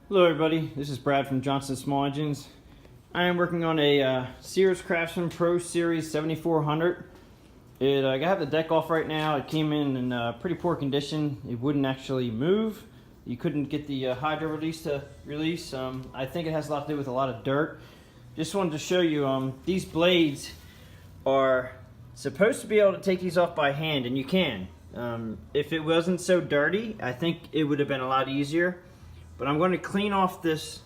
Hello everybody, this is Brad from Johnson Small Engines. I am working on a Sears Craftsman Pro Series 7400. I have the deck off right now. It came in pretty poor condition. It wouldn't actually move. You couldn't get the hydro release to release. I think it has a lot to do with a lot of dirt. Just wanted to show you, these blades are supposed to be able to take these off by hand, and you can. If it wasn't so dirty, I think it would have been a lot easier. But I'm going to clean off this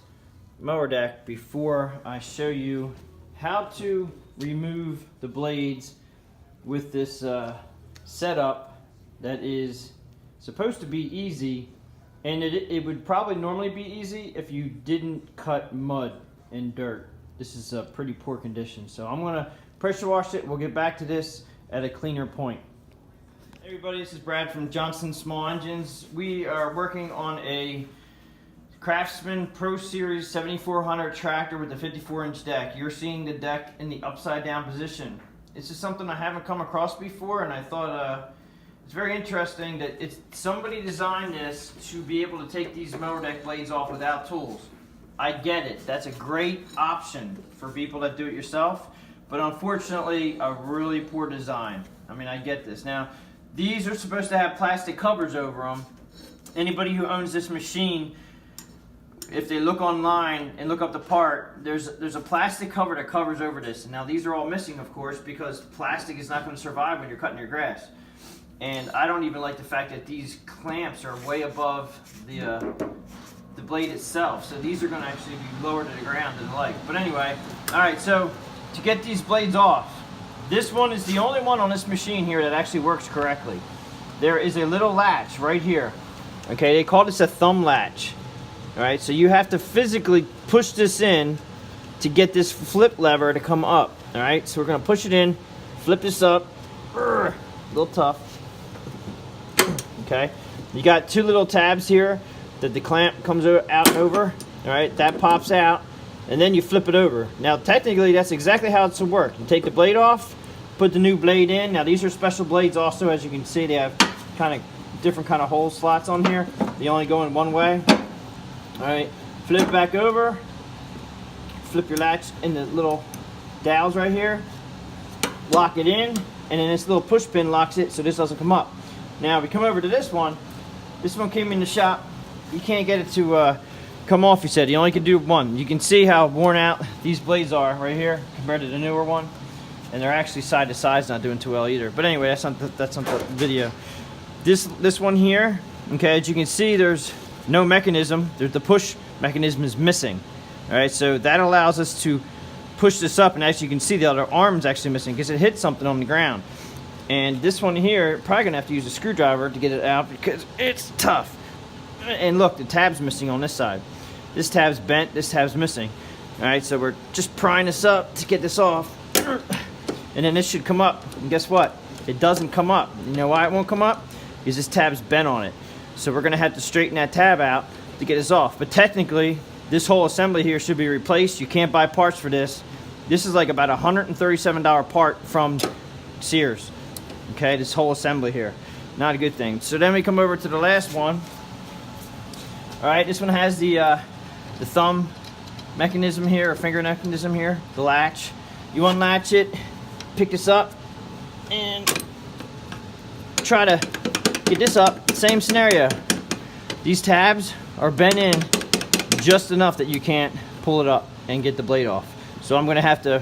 mower deck before I show you how to remove the blades with this setup that is supposed to be easy, and it would probably normally be easy if you didn't cut mud and dirt. This is a pretty poor condition, so I'm going to pressure wash it. We'll get back to this at a cleaner point. Hey everybody, this is Brad from Johnson Small Engines. We are working on a Craftsman Pro Series 7400 tractor with a 54-inch deck. You're seeing the deck in the upside down position. This is something I haven't come across before, and I thought it's very interesting that somebody designed this to be able to take these mower deck blades off without tools. I get it. That's a great option for people that do it yourself, but unfortunately a really poor design. I mean, I get this. Now, these are supposed to have plastic covers over them. Anybody who owns this machine, if they look online and look up the part, there's a plastic cover that covers over this. And now these are all missing, of course, because plastic is not going to survive when you're cutting your grass. And I don't even like the fact that these clamps are way above the blade itself. So these are going to actually be lower to the ground than the like. But anyway, all right, so to get these blades off, this one is the only one on this machine here that actually works correctly. There is a little latch right here. Okay, they call this a thumb latch. Alright, so you have to physically push this in to get this flip lever to come up. Alright, so we're going to push it in, flip this up. A little tough. Okay, you got two little tabs here that the clamp comes out over. Alright, that pops out, and then you flip it over. Now, technically, that's exactly how it's to work. You take the blade off, put the new blade in. Now, these are special blades also. As you can see, they have different kind of hole slots on here. They only go in one way. Alright, flip it back over, flip your latch in the little dowels right here, lock it in, and then this little push pin locks it so this doesn't come up. Now we come over to this one came in the shop. You can't get it to come off, he said. You only can do one. You can see how worn out these blades are right here compared to the newer one, and they're actually side to side, not doing too well either. But anyway, that's not the video. This one here, okay, as you can see, there's no mechanism. The push mechanism is missing. Alright, so that allows us to push this up, and as you can see, the other arm's actually missing because it hit something on the ground. And this one here, probably gonna have to use a screwdriver to get it out because it's tough. And look, the tab's missing on this side. This tab's bent, this tab's missing. Alright, so we're just prying this up to get this off. And then this should come up. And guess what? It doesn't come up. You know why it won't come up? Because this tab's bent on it. So we're going to have to straighten that tab out to get this off. But technically, this whole assembly here should be replaced. You can't buy parts for this. This is like about a $137 part from Sears. Okay, this whole assembly here. Not a good thing. So then we come over to the last one. Alright, this one has the thumb mechanism here, or finger mechanism here, the latch. You unlatch it, pick this up, and try to get this up. Same scenario. These tabs are bent in just enough that you can't pull it up and get the blade off. So I'm going to have to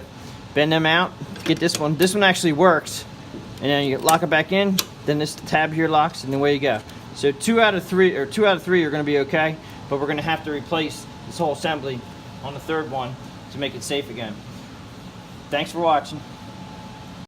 bend them out to get this one. This one actually works, and then you lock it back in. Then this tab here locks, and away you go. So two out of three are going to be okay, but we're going to have to replace this whole assembly on the third one to make it safe again. Thanks for watching.